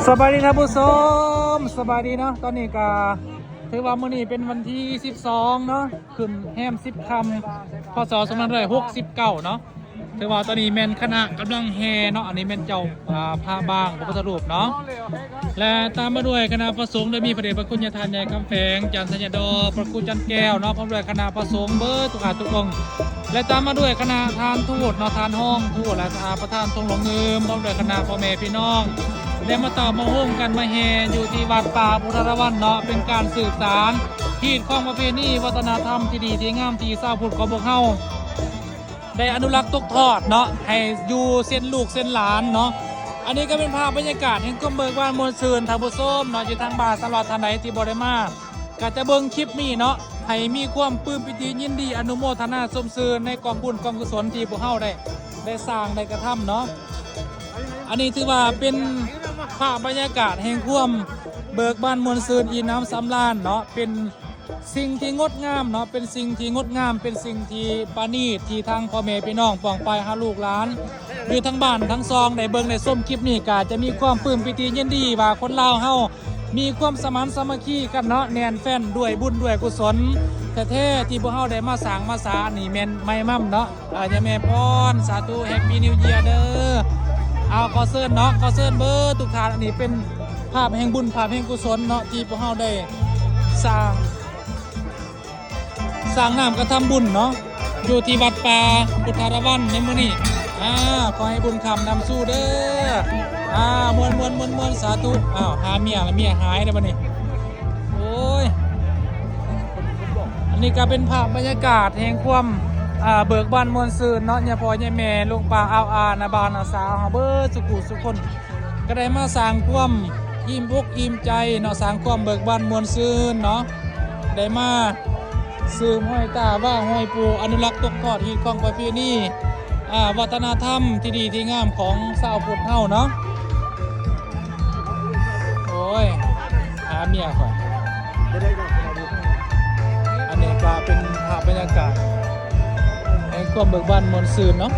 สบายดีท่านผู้ชมสบายดีเนาะตอนนี้ก็ถือว่ามื้อนี้เป็นวันที่12เนาะขึ้นแฮม10ค่ำพศ2569เนาะถือว่าตอนนี้แม่นคณะกำลังแห่เนาะอันนี้แม่นเจ้าพระบางพระพุทธรูปเนาะและตามมาด้วยคณะพระสงฆ์โดยมีพระเดชพระคุณญาติทานใหญ่คำแฝงจันทร์สัญญาดอพระครูจันแก้วเนาะพร้อมด้วยคณะพระสงฆ์เบิร์ทุกอาทุกองค์และตามมาด้วยคณะทานทูตเนาะทานห้องทูตและประธานทรงหลวงเงิมพร้อมด้วยคณะพ่อแม่พี่น้องได้มาต่อมาโฮมกันมาแห่อยู่ที่วัดป่าพุทธรวันเนาะเป็นการสืบสานที่ของประเพณีวัฒนธรรมที่ดีที่งามที่ชาวพุทธของพวกเฮาได้อนุรักษ์ตกทอดเนาะให้อยู่เส้นลูกเส้นหลานเนาะอันนี้ก็เป็นภาพบรรยากาศแห่งกเบิกบ้านมวลซืนทางผู้ชมเนาะอยู่ทางบ้านตลอดทางไหนที่บ่ได้มาก็จะเบิ่งคลิปนี้เนาะให้มีความปลื้มปิติยินดีอนุโมทนาสมซืนในกองบุญกองกุศลที่พวกเฮาได้สร้างได้กระทำเนาะอันนี้ถือว่าเป็นภาพบรรยากาศแห่งความเบิกบ้านมวลซืนอีน้ำสำราญเนาะเป็นสิ่งที่งดงามเนาะเป็นสิ่งที่งดงามเป็นสิ่งที่ปานีตที่ทางพ่อแม่พี่น้องปองไปหาลูกหลานอยู่ทั้งบ้านทั้งซองในเบิ่งในส้มคลิปนี้ก็จะมีความปลื้มปิติยินดีว่าคนลาวเฮามีความสมานสามัคคีกันเนาะแน่นแฟ้นด้วยบุญด้วยกุศลแท้ๆที่พวกเฮาได้มาสร้างมาสานี่แม่นไม่มั่มเนาะอย่าแม่พรสาธุแฮปปี้นิวเยียร์เด้อเอาขอเชิญเนาะขอเชิญเบอร์ทุกท่านอันนี้เป็นภาพแห่งบุญภาพแห่งกุศลเนาะที่พวกเฮาได้สร้างน้ำกระทำบุญเนาะอยู่ที่วัดป่าพุทธรวันในมื้อนี้ขอให้บุญคำนำสู้เด้อมวนสาธุหาเมียหายได้บ่นี่โอ้ยอันนี้ก็เป็นภาพบรรยากาศแห่งความเบิกบานมวลซืนเนาะเนี่ยพ่อเนี่ยแม่ลุงป้านาบานาสาวเฮาเบิดสุขุสุคนก็ได้มาสร้างความอิ่มอกอิ่มใจเนาะสร้างความเบิกบานมวลซืนเนาะได้มาสืบห้อยตาว่าห้อยปูอนุรักษ์ตกทอดฮีดของประเพณีวัฒนธรรมที่ดีที่งามของชาวพุทธเฮาเนาะโอ้ยหาเมียก่อนอันนี้ก็เป็นภาพบรรยากาศในความเบิกบานมวลซืนเนาะ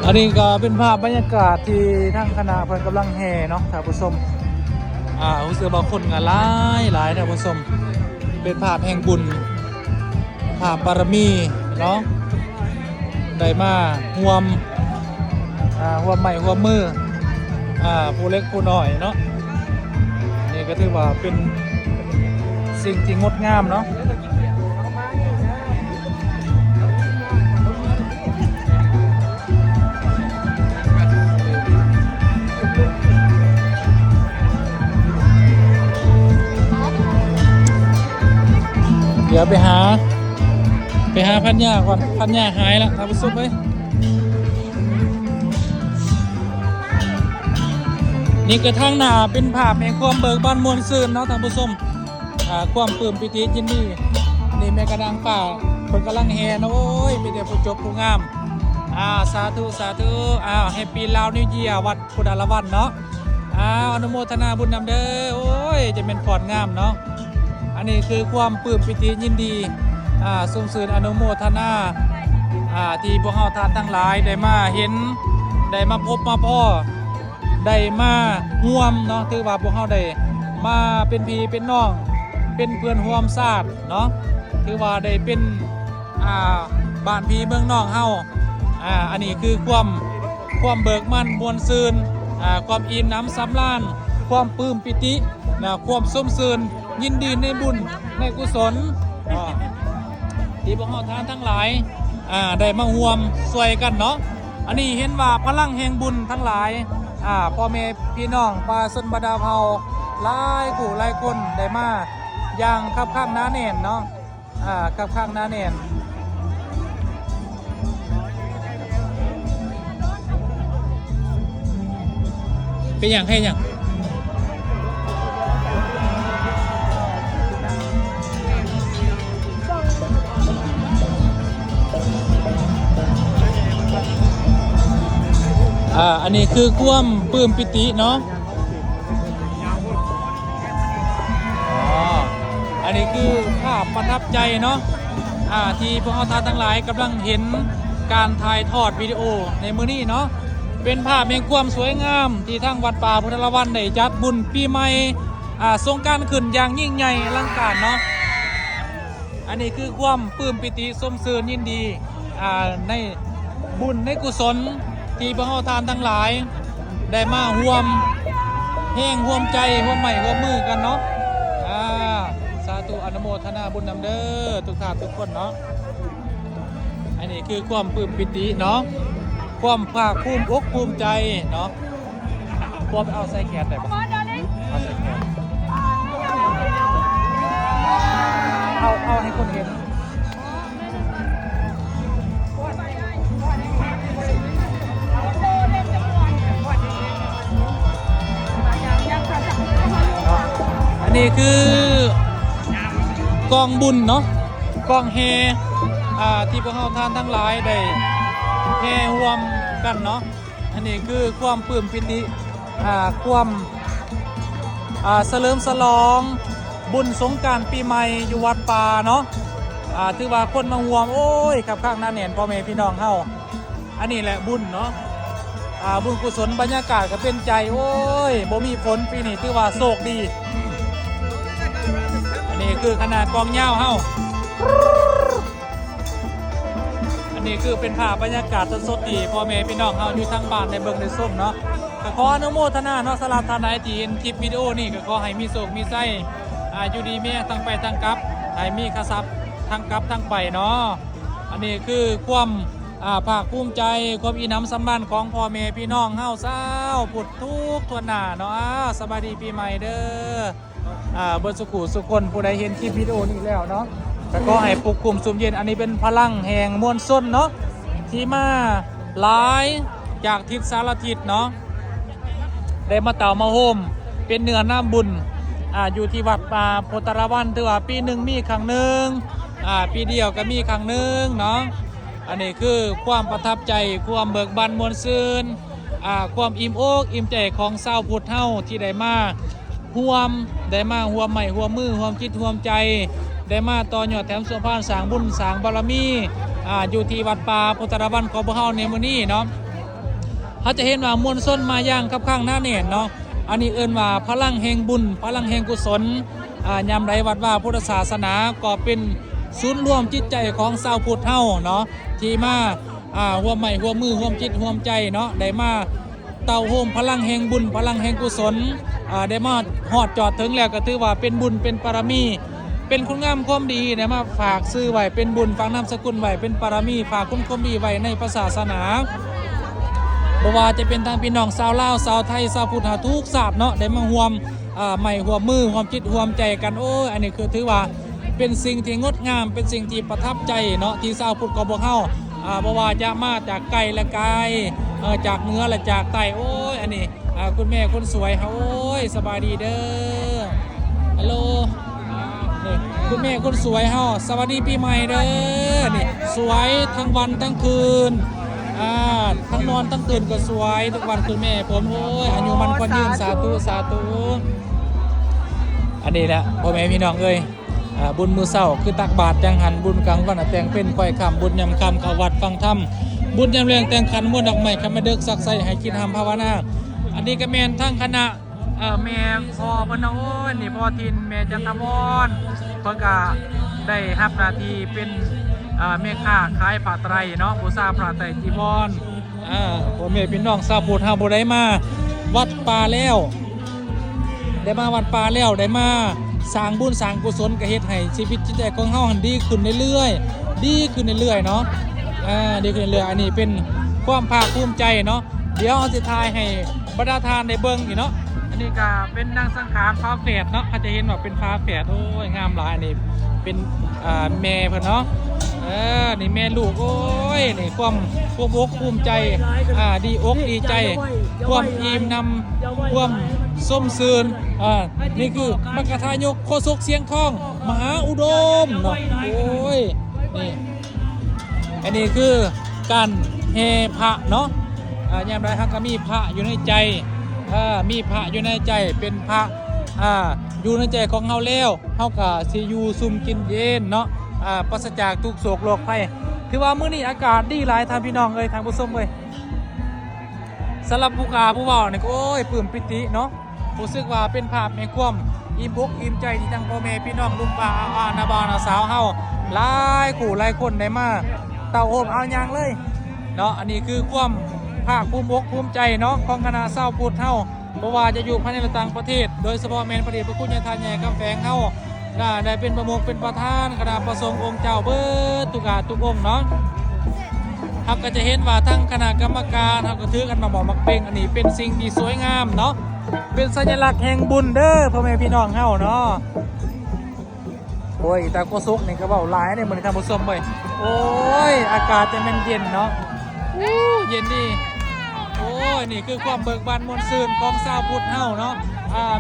อันนี้ก็เป็นภาพบรรยากาศที่ทางคณะเพิ่นกำลังแห่เนาะท่านผู้ชมผู้เสือบางคนก็หลายท่านผู้ชมเป็นภาพแห่งบุญภาพบารมีเนาะได้มาห่วมไม้ห่วมมือผู้เล็กผู้น้อยเนาะนี่ก็ถือว่าเป็นสิ่งที่งดงามเนาะเดี๋ยวไปหาพันยาก่อนพันยาหายแล้วท่านผู้ชมเอ้ยนี่ก็ทางหน้าเป็นภาพแห่งความเบิกบานมวลซืนเนาะท่านผู้ชมความปลื้มปิติยินดีนี่แม่กระดังป่าคนกำลังแห่นะโอ้ยมีแต่ผู้จบผู้งามสาธุแฮปปี้ลาวนิวเยียร์วัดพุทธรวันเนาะอนุโมทนาบุญนำเด้อโอ้ยจะเป็นฟอนงามเนาะอันนี้คือความปลื้มปิติยินดีส่งเสริมอนุโมทนาที่พวกเฮาท่านทั้งหลายได้มาเห็นได้มาพบมาพ่อได้มาร่วมเนาะถือว่าพวกเฮาได้มาเป็นพี่เป็นน้องเป็นเพื่อนร่วมชาติเนาะถือว่าได้เป็นบ้านพี่เมืองน้องเฮาอันนี้คือความเบิกมั่นมวลซืนความอิ่มน้ำสำราญความปลื้มปิติความสมซื่นยินดีในบุญในกุศลที่พวกเราท่านทั้งหลายได้มาร่วมช่วยกันเนาะอันนี้เห็นว่าพลังแห่งบุญทั้งหลายพ่อแม่พี่น้องปาสนบดาเผาหลายผู้หลายคนได้มาอย่างคับข้างหน้าแน่นเนาะคับข้างหน้าแน่นเป็นอย่างให้อย่าง อันนี้คือความปลื้มปิติเนาะอันนี้คือภาพประทับใจเนาะที่พวกเราท่านทั้งหลายกำลังเห็นการถ่ายทอดวิดีโอในมื้อนี้เนาะเป็นภาพแห่งความสวยงามที่ทางวัดป่าพุทธละวันได้จัดบุญปีใหม่สงกรานต์ขึ้นอย่างยิ่งใหญ่อลังการเนาะอันนี้คือความปลื้มปิติสมซื่นยินดีในบุญในกุศลที่พวกเราท่านทั้งหลายได้มาร่วมแห่งร่วมใจร่วมใหม่ร่วมมือกันเนาะสาธุอนุโมทนาบุญนำเด้อทุกท่านทุกคนเนาะอันนี้คือความปลื้มปิติเนาะความภาคภูมิอกภูมิใจเนาะพวกเอาใส่แขนได้ปะเอาใส่แขนเอาให้คนเห็นอันนี้คือกองบุญเนาะกองแฮที่พวกเราท่านทั้งหลายได้แห่รวมกันเนาะอันนี้คือความปลื้มปิติความเฉลิมฉลองบุญสงกรานต์ปีใหม่อยู่วัดป่าเนาะถือว่าคนมาห่วมโอ้ยขับข้างหน้าแน่นพ่อแม่พี่น้องเฮาอันนี้แหละบุญเนาะบุญกุศลบรรยากาศก็เป็นใจโอ้ยบ่มีฝนปีนี้ถือว่าโชคดีอันนี้คือขนาดกองเหย้าเฮาอันนี้คือเป็นภาพบรรยากาศสดๆดีพ่อแม่พี่น้องเฮาอยู่ทั้งบ้านในเบิ่งในส้มเนาะก็ขออนุโมทนาเนาะสำหรับท่านใดที่เห็นคลิปวิดีโอนี่ก็ขอให้มีโชคมีไส้อยู่ดีแม่ทั้งไปทั้งกลับให้มีกระซับทั้งกลับทั้งไปเนาะอันนี้คือความภาคภูมิใจความอิน้ำสำราญของพ่อแม่พี่น้องเฮาเศร้าพุดทุกทวนหน้าเนาะสบายดีปีใหม่เด้อเบิดสุขุสุคนผู้ใดเห็นคลิปวิดีโอนี้แล้วเนาะแต่ก็ให้ปลุกกลุ่มสุมเย็นอันนี้เป็นพลังแห่งมวลชนเนาะที่มาหลายจากทิศสารทิศเนาะได้มาเต่ามาโฮมเป็นเนื้อน้ำบุญอยู่ที่วัดป่าโพธารวันถือว่าปีหนึ่งมีครั้งหนึ่งปีเดียวก็มีครั้งหนึ่งเนาะอันนี้คือความประทับใจความเบิกบานมวลซื่นความอิ่มอกอิ่มใจของชาวพุทธเฮาที่ได้มาห่วมใหม่ห่วมมือห่วมจิตห่วมใจได้มาต่อยอดแถมส่วนพานสร้างบุญสร้างบารมีอยู่ที่วัดป่าโพธารวันของพวกเฮาในมื้อนี้เนาะเขาจะเห็นว่ามวลชนมาย่างคับข้างหน้าเนี่ยเนาะอันนี้เอิ้นว่าพลังแห่งบุญพลังแห่งกุศลยามใดวัดว่าพุทธศาสนาก็เป็นศูนย์รวมจิตใจของชาวพุทธเฮาเนาะที่มาร่วมใหม่ร่วมมือร่วมจิตร่วมใจเนาะได้มาเต่าโฮมพลังแห่งบุญพลังแห่งกุศลได้มาฮอดจอดถึงแล้วก็ถือว่าเป็นบุญเป็นปรมีเป็นคุณงามความดีได้มาฝากซื้อไว้เป็นบุญฝากนามสกุลไว้เป็นปรมีฝากคุณความดีไว้ในศาสนาบ่ว่าจะเป็นทางพี่น้องชาวลาวชาวไทยชาวพุทธทุกศาสตร์เนาะได้มาร่วมใหม่ร่วมมือร่วมจิตร่วมใจกันโอ้ยอันนี้คือถือว่าเป็นสิ่งที่งดงามเป็นสิ่งที่ประทับใจเนาะที่ชาวพุทธของพวกเฮาบ่ว่าจะมาจากไกลและไกลจากเหนือและจากใต้โอ้ยอันนี้คุณแม่คนสวยเฮาโอ้ยสบายดีเด้อฮัลโหลนี่คุณแม่คนสวยเฮาสวัสดีปีใหม่เด้อนี่สวยทั้งวันทั้งคืนทั้งนอนทั้งตื่นก็สวยทุกวันคุณแม่ผมโอ้ยอายุมันควรยืนสาธุสาธุอันนี้แหละพ่อแม่พี่น้องเอ้ยบุญมือเศร้าคือตักบาตรจังหันบุญกลางวันแต่งเป็นค่อยคำบุญยำคำเข้าวัดฟังธรรมบุญยำแรงแต่งขันม้วนดอกไม้คำมาเดิกสักใส่ให้กินทำภาวนาอันนี้ก็แมนทั้งคณะแม่พ่อพนโอ้ยนี่พ่อทินแม่จันทมรเพิ่งก็ได้รับหน้าที่เป็นแม่ค้าขายผ้าไตรเนาะบูชาผ้าไตรจีวรพ่อแม่พี่น้องชาวพุทธเฮาบ่ได้มาวัดป่าแล้วได้มาวัดป่าแล้วได้มาสร้างบุญสร้างกุศลกระเฮ็ดให้ชีวิตจิตใจของเฮาดีขึ้นเรื่อยๆดีขึ้นเรื่อยๆเนาะดีขึ้นเรื่อยๆอันนี้เป็นความภาคภูมิใจเนาะเดี๋ยวเอาสิทายให้บรรดาทานได้เบิ่งอีกเนาะอันนี้ก็เป็นนางสังขารฟ้าแฝดเนาะเขาจะเห็นว่าเป็นฟ้าแฝดโอ้ยงามหลายนี่เป็นแม่เพิ่นเนาะนี่แม่ลูกโอ้ยนี่ความอกภูมิใจดีอกดีใจความอิ่มนำความส้มซืนนี่คือมกทายกโคศกเสียงทองมหาอุดมเนาะโอ้ยนี่อันนี้คือการเฮพระเนาะ ยามใดเฮาก็มีพระอยู่ในใจมีพระอยู่ในใจเป็นพระอยู่ในใจของเฮาแล้วเฮาก็สิอยู่ซุ่มกินเย็นเนาะปราศจากทุกโศกโรคภัยถือว่ามื้อนี้อากาศดีหลายท่านพี่น้องเอ้ยทางผู้ชมเอ้ยสำหรับผู้เว้านี่ก็โอ้ยปลื้มปิติเนาะรู้สึกว่าเป็นภาพแห่งความอิ่มอกอิ่มใจที่ทั้งพ่อแม่พี่น้องลุงป้าอาน้าบ่าวน้าสาวเฮาหลายคู่หลายคนได้มาเต้าโฮมเอาอย่างเลยเนาะอันนี้คือความภาคภูมิอกภูมิใจเนาะของคณะชาวพุทธเฮาบ่ว่าจะอยู่ภายในและต่างประเทศโดยเฉพาะแม่นพระเดชพระคุณยายทานใหญ่คำแฝงเฮาได้เป็นประมุขเป็นประธานคณะประสงค์องค์เจ้าเบิดทุกองค์เนาะเราก็จะเห็นว่าทั้งคณะกรรมการเราก็ถือกันมาบอกมักเป่งอันนี้เป็นสิ่งที่สวยงามเนาะเป็นสัญลักษณ์แห่งบุญเด้อพ่อแม่พี่น้องเฮาเนาะโอ้ยแต่ก็ซุกนี่ก็เว้าหลายเนี่ยมื้อนี้ท่านผู้ชมเว้ยโอ้ยอากาศจะเป็นเย็นเนาะเย็นดีโอ้ยนี่คือความเบิกบานมวลซื่นของชาวพุทธเฮาเนาะ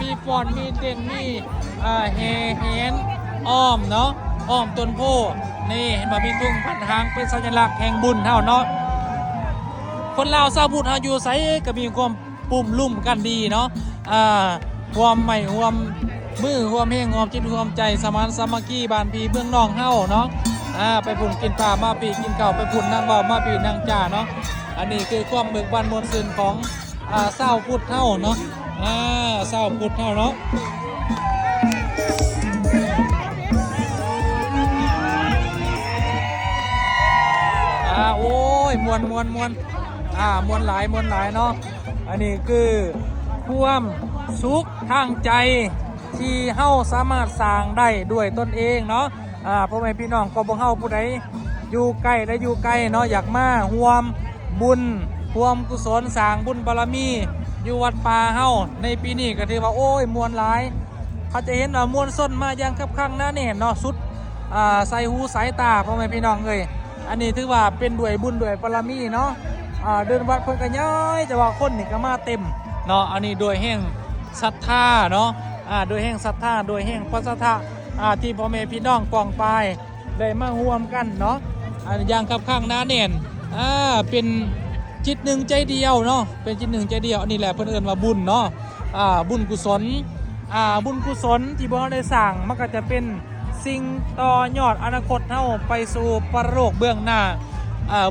มีฟ้อนมีเต้นมีแห่แหนอ้อมเนาะอ้อมต้นโพนี่เห็นบ่มีทุ่งพันหางเป็นสัญลักษณ์แห่งบุญเฮาเนาะคนลาวชาวพุทธเฮาอยู่ไสก็มีความปุ่มลุ่มกันดีเนาะความใหม่ความมือความเฮงความจิตความใจสมานสามัคคีบ้านพี่เบื้องน้องเฮาเนาะไปพุ่นกินปลามาปีกินเก่าไปพุ่นนางบ่าวมาปีนางจ่าเนาะอันนี้คือความเบิกบานมวลซื่นของชาวพุทธเฮาเนาะชาวพุทธเฮาเนาะโอ้ยมวนหลายเนาะอันนี้คือความสุขทางใจที่เฮาสามารถสร้างได้ด้วยตนเองเนาะพ่อแม่พี่น้องก็บ่เฮาผู้ใดอยู่ใกล้และอยู่ไกลเนาะอยากมาร่วมบุญร่วมกุศลสร้างบุญบารมีอยู่วัดป่าเฮาในปีนี้ก็ถือว่าโอ้ยมวนหลายเขาจะเห็นว่ามวนส้นมาอย่างคับคั่งนะนี่เนาะสุดใส่หูสายตาพ่อแม่พี่น้องเอ้ยอันนี้ถือว่าเป็นด้วยบุญด้วยบารมีเนาะเดินวัดเพิ่นก็ย้อยแต่ว่าคนนี่ก็มาเต็มเนาะอันนี้ด้วยแห่งศรัทธาเนาะด้วยแห่งศรัทธาด้วยแห่งพระศรัทธาที่พ่อแม่พี่น้องกองปายได้มาร่วมกันเนาะอย่างคับคั่งหน้าแน่นเป็นจิตหนึ่งใจเดียวเนาะเป็นจิตหนึ่งใจเดียวอันนี้แหละเพิ่นเอิ้นว่าบุญเนาะบุญกุศลที่บ่ได้สร้างมันก็จะเป็นสิ่งต่อยอดอนาคตเฮาไปสู่ปรโลกเบื้องหน้า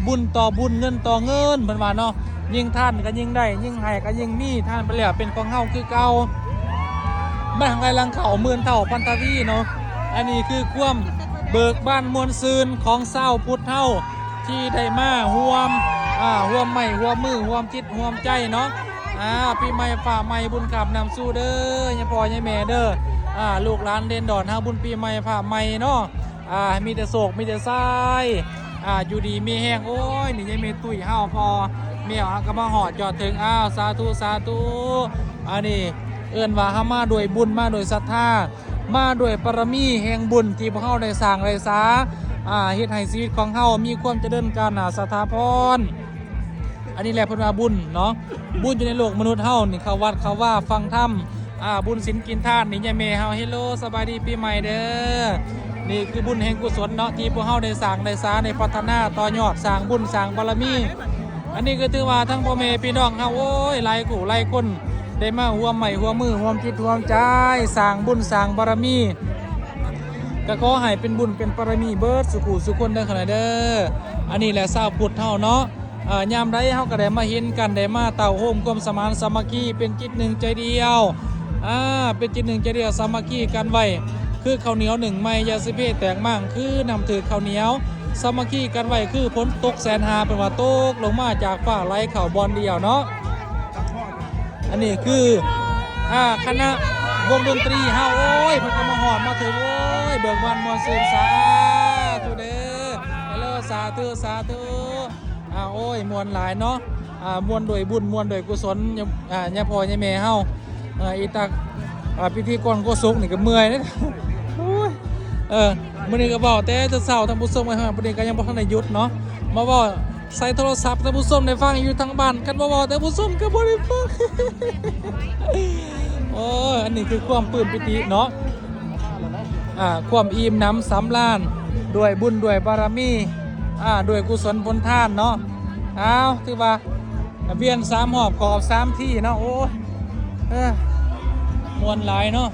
บุญต่อบุญเงินต่อเงินเพิ่นว่าเนาะยิ่งท่านก็ยิ่งได้ยิ่งให้ก็ยิ่งมีท่านไปแล้วเป็นของเฮาคือเก่าบ้านไงลังเขาหมื่นเท่าพันตะวีเนาะอันนี้คือความเบิกบานมวลซืนของชาวพุทธเฮาที่ได้มาร่วมไม้ร่วมมือร่วมจิตร่วมใจเนาะปีใหม่ฝ่าใหม่บุญขับนำสู้เด้อยายพ่อยายแม่เด้อลูกหลานเด่นดอนเฮาบุญปีใหม่ฝ่าใหม่เนาะมีแต่โศกมีแต่ทรายอยู่ดีมีแห้งโอ้ยนี่ยายแม่ตุ้ยเฮาพอเมียก็มาหอดจอดถึงสาธุอันนี้เอิ้นว่าเฮามาด้วยบุญมาด้วยศรัทธามาด้วยปรมีแห่งบุญที่พวกเฮาได้สร้างได้สาเฮ็ดให้ชีวิตของเฮามีความเจริญก้าวหน้าสถาพรอันนี้แหละเพิ่นว่าบุญเนาะบุญอยู่ในโลกมนุษย์เฮานี่เข้าวัดเข้าว่าฟังธรรมบุญศีลกินทานนี่ยายแม่เฮาเฮลโลสบายดีปีใหม่เด้อนี่คือบุญแห่งกุศลเนาะที่พวกเฮาได้สร้างได้สาได้พัฒนาต่อยอดสร้างบุญสร้างบารมีอันนี้ก็ถือว่าทั้งพ่อแม่พี่น้องเฮาโอ้ยหลายคู่หลายคนได้มาร่วมไม้ร่วมมือร่วมจิตร่วมใจสร้างบุญสร้างบารมีก็ขอให้เป็นบุญเป็นบารมีเบิดสุขุสุคนเด้อขนาดเด้ออันนี้แหละชาวพุทธเฮาเนาะยามใดเฮาก็ได้มาเห็นกันได้มาเต่าโฮมความสมานสามัคคีเป็นจิตหนึ่งใจเดียวเป็นจิตหนึ่งใจเดียวสามัคคีกันไว้คือข้าวเหนียวหนึ่งไม้ยาสิเพแตกมั่งคือนำถือข้าวเหนียวสามัคคีกันไว้คือพ้นตกแสนหาเป็นว่าตกลงมาจากฟ้าไหลเข่าบอลเดียวเนาะอันนี้คือคณะวงดนตรีเฮาโอ้ยเพิ่นก็มาหอดมาถึงโอ้ยเบิกบานมวลซื่นสาธุเด้อฮัลโหลสาธุโอ้ยมวลหลายเนาะมวลโดยบุญมวลโดยกุศลยาพ่อยาแม่เฮาอีตักพิธีกรโกศกนี่ก็เมื่อยเด้อมื้อนี้ก็บอกแต่จะเช้าท่านผู้ชมไว้ฮะประเด็นก็ยังบ่ทันได้หยุดเนาะมาบอกใส่โทรศัพท์ท่านผู้ชมได้ฟังอยู่ทางบ้านกันบ่บอกแต่ผู้ชมก็บ่ได้ฟังโอ้ยอันนี้คือความปลื้มปิติเนาะความอิ่มน้ำสำราญด้วยบุญด้วยบารมีด้วยกุศลผลทานเนาะถือว่า เวียน3 หอบขอบ3 ที่เนาะโอ้ยมวนหลายเนาะ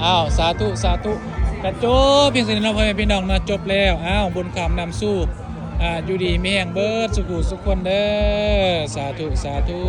อ้าวสาธุสาธุกระโจเพียงสิ่งนี้เราพ่อแม่พี่น้องนะจบแล้วอ้าวบุญคำนำสู้อยู่ดีมีแห่งเบิร์ดสุขุสุขคนเด้อสาธุสาธุ